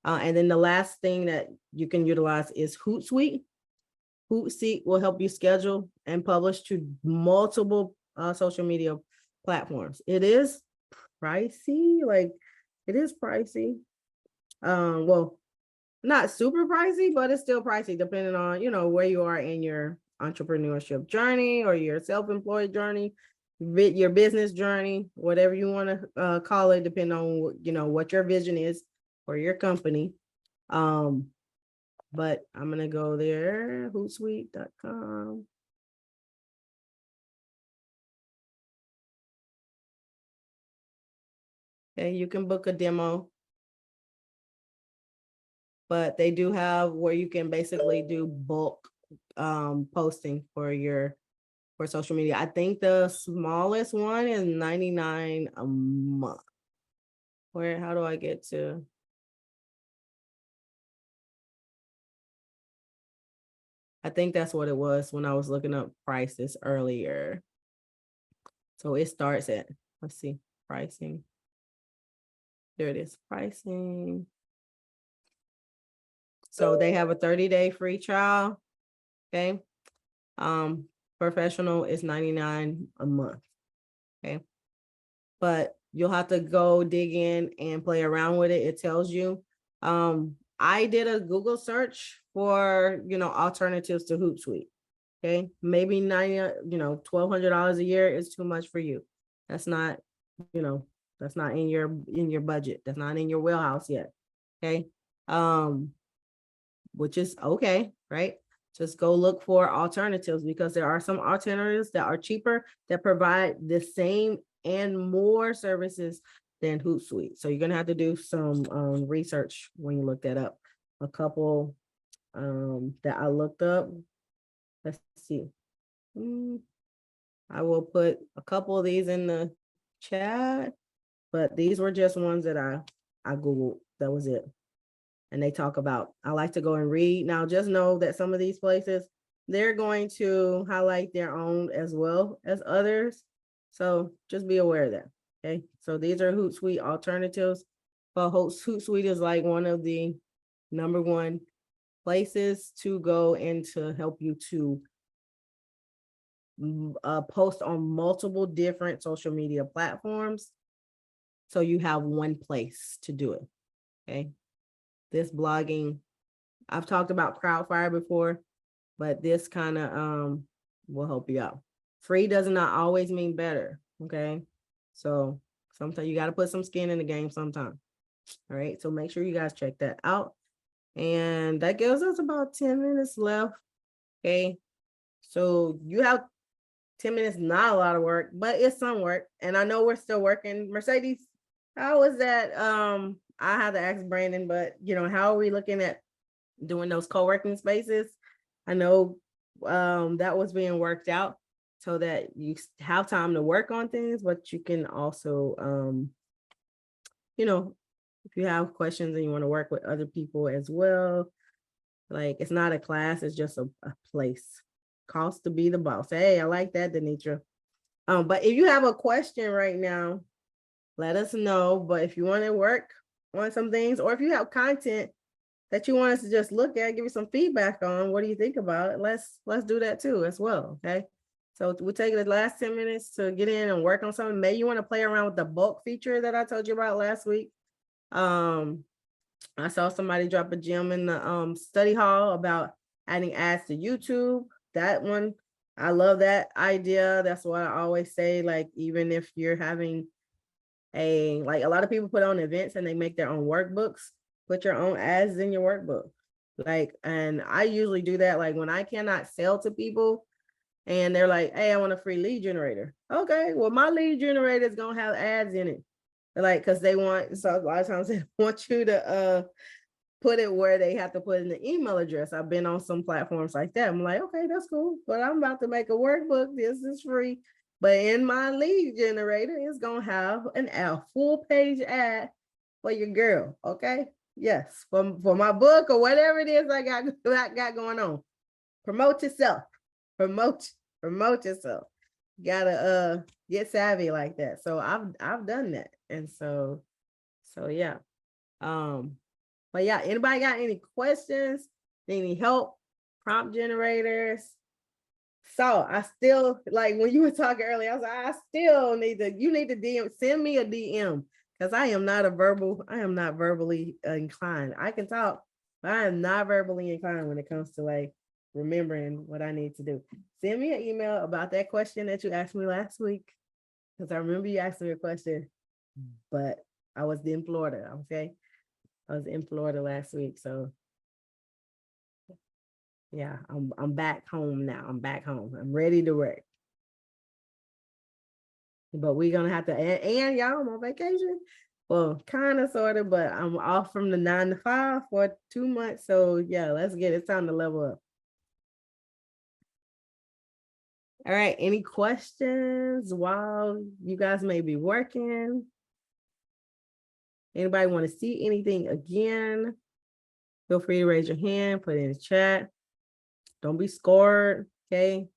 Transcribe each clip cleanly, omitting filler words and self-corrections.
And then the last thing that you can utilize is Hootsuite. Hootsuite will help you schedule and publish to multiple social media platforms. It is pricey, like it is pricey. Well, not super pricey, but it's still pricey depending on, where you are in your entrepreneurship journey or your self-employed journey, your business journey, whatever you want to call it, depending on, what your vision is for your company. But I'm going to go there, hootsuite.com. Okay, you can book a demo. But they do have where you can basically do bulk posting for social media. I think the smallest one is $99 a month. How do I get to? I think that's what it was when I was looking up prices earlier. So it starts at, let's see, pricing. There it is, pricing. So they have a 30-day free trial. Okay. Professional is $99 a month. Okay. But you'll have to go dig in and play around with it. It tells you. I did a Google search for, alternatives to Hootsuite. Okay. Maybe $1,200 a year is too much for you. That's not, that's not in your budget. That's not in your wheelhouse yet. Okay. Which is okay, right? Just go look for alternatives because there are some alternatives that are cheaper that provide the same and more services than Hootsuite. So you're gonna have to do some research when you look that up. A couple that I looked up. Let's see. I will put a couple of these in the chat, but these were just ones that I Googled. That was it. And they talk about, I like to go and read. Now, just know that some of these places, they're going to highlight their own as well as others. So just be aware of that. Okay. So these are Hootsuite alternatives. But Hootsuite is like one of the number one places to go and to help you to post on multiple different social media platforms. So you have one place to do it. Okay. This blogging, I've talked about Crowdfire before, but this kind of will help you out. Free does not always mean better. Okay. So sometimes you got to put some skin in the game sometime. All right. So make sure you guys check that out. And that gives us about 10 minutes left. Okay. So you have 10 minutes, not a lot of work, but it's some work. And I know we're still working. Mercedes, how was that? I had to ask Brandon, but how are we looking at doing those co-working spaces? I know that was being worked out so that you have time to work on things, but you can also, if you have questions and you want to work with other people as well, like it's not a class, it's just a place. Cost to be the boss. Hey, I like that, Denitra. But if you have a question right now, let us know. But if you want to work on some things, or if you have content that you want us to just look at, give you some feedback on, what do you think about it? Let's do that too as well. Okay. So we'll take the last 10 minutes to get in and work on something. Maybe you want to play around with the bulk feature that I told you about last week. I saw somebody drop a gem in the study hall about adding ads to YouTube. That one, I love that idea. That's what I always say. Like, even if you're having a lot of people put on events and they make their own workbooks, put your own ads in your workbook. And I usually do that. Like when I cannot sell to people and they're like, hey, I want a free lead generator. Okay, well, my lead generator is going to have ads in it. Because they want, so a lot of times they want you to put it where they have to put in the email address. I've been on some platforms like that. I'm like, okay, that's cool, but I'm about to make a workbook. This is free. But in my lead generator, it's going to have a full page ad for your girl. Okay. Yes. For my book or whatever it is I got going on. Promote yourself. Promote yourself. You gotta get savvy like that. So I've done that. And so yeah. But But yeah, anybody got any questions? Any help? Prompt generators? So I still, like when you were talking earlier, I was like, I still need to, you need to DM, send me a DM, because I am not verbally inclined. I can talk, but I am not verbally inclined when it comes to like remembering what I need to do. Send me an email about that question that you asked me last week, because I remember you asked me a question, but I was in Florida. Okay. I was in Florida last week. So yeah, I'm back home now. I'm back home. I'm ready to work. But we're gonna have to, and y'all, I'm on vacation. Well, kind of, sort of, but I'm off from the 9 to 5 for 2 months. So yeah, it's time to level up. All right, any questions while you guys may be working? Anybody want to see anything again? Feel free to raise your hand, put it in the chat. Don't be scared, okay?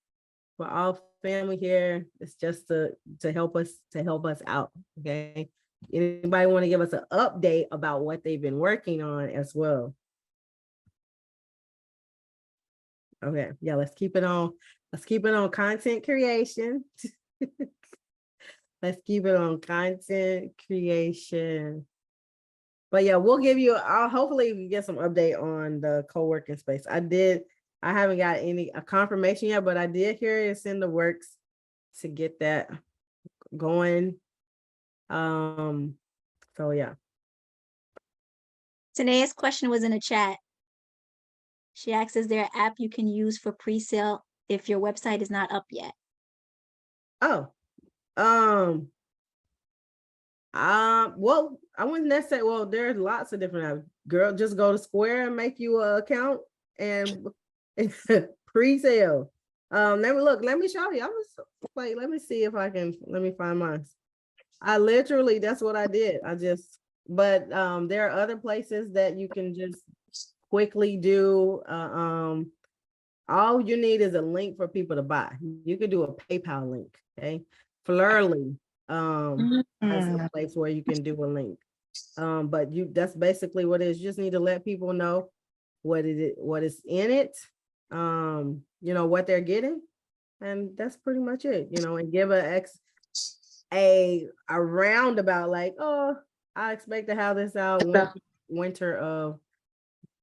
We're all family here. It's just to help us out, okay? Anybody want to give us an update about what they've been working on as well? Okay, yeah, let's keep it on content creation. Let's keep it on content creation. But yeah, we'll give you, hopefully we get some update on the co-working space. I haven't got a confirmation yet, but I did hear it's in the works to get that going. So yeah. Tanae's question was in the chat. She asks, is there an app you can use for pre-sale if your website is not up yet? Oh, well, I wouldn't necessarily, well, there's lots of different apps. Girl, just go to Square and make you an account and pre-sale. Let me show you. I was like, let me see if I can, let me find mine. That's what I did. But there are other places that you can just quickly do. All you need is a link for people to buy. You could do a PayPal link, okay? Flurly has a place where you can do a link. But that's basically what it is. You just need to let people know what is in it, what they're getting, and that's pretty much it, and give a roundabout, like, oh, I expect to have this out winter of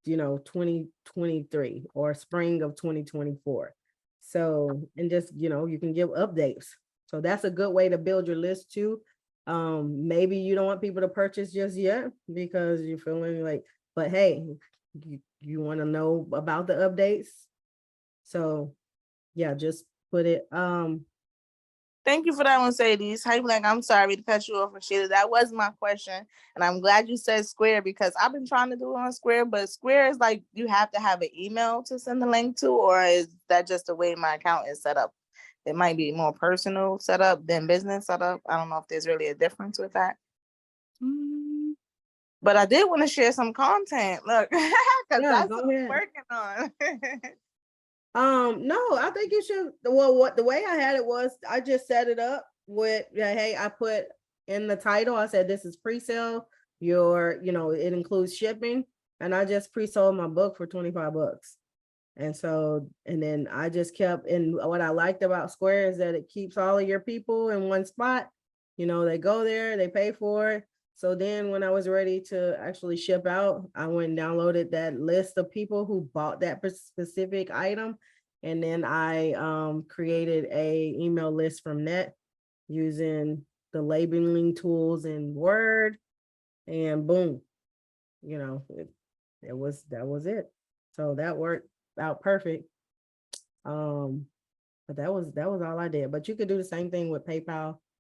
2023 or spring of 2024. So, and just, you can give updates. So that's a good way to build your list too. Maybe you don't want people to purchase just yet because you're feeling like, but hey, you want to know about the updates. So yeah, just put it. Thank you for that one, Sadie. How you like? I'm sorry to cut you off, Rashida. That was my question. And I'm glad you said Square, because I've been trying to do it on Square, but Square is like, you have to have an email to send the link to, or is that just the way my account is set up? It might be more personal setup than business setup. I don't know if there's really a difference with that. But I did want to share some content. Look, because that's what I'm working on. No, I think you should. Well, the way I had it was, I just set it up with, hey, I put in the title, I said, this is pre-sale. It includes shipping, and I just pre-sold my book for $25. And so, and then I just kept, and what I liked about Square is that it keeps all of your people in one spot. They go there, they pay for it. So then when I was ready to actually ship out, I went and downloaded that list of people who bought that specific item. And then I created a email list from that using the labeling tools in Word, and boom, that was it. So that worked out perfect. But that was all I did. But you could do the same thing with PayPal.